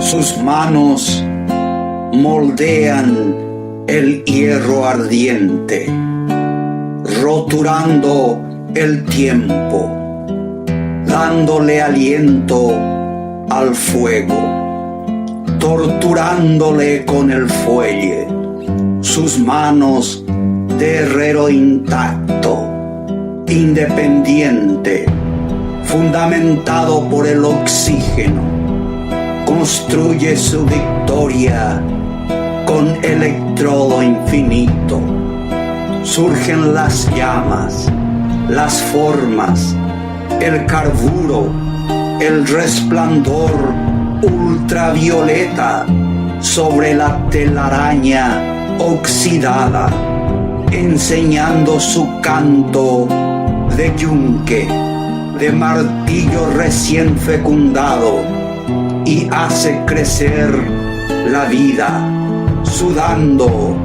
Sus manos moldean el hierro ardiente, roturando el tiempo, dándole aliento al fuego, torturándole con el fuelle. Sus manos de herrero intacto, independiente, fundamentado por el oxígeno, construye su victoria con electrodo infinito. Surgen las llamas, las formas, el carburo, el resplandor ultravioleta sobre la telaraña oxidada, enseñando su canto de yunque, de martillo recién fecundado, y hace crecer la vida, sudando,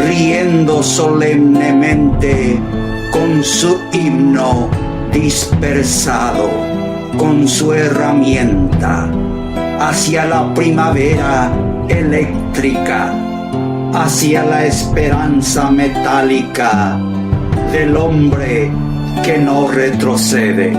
riendo solemnemente con su himno dispersado, con su herramienta, hacia la primavera eléctrica, hacia la esperanza metálica del hombre que no retrocede.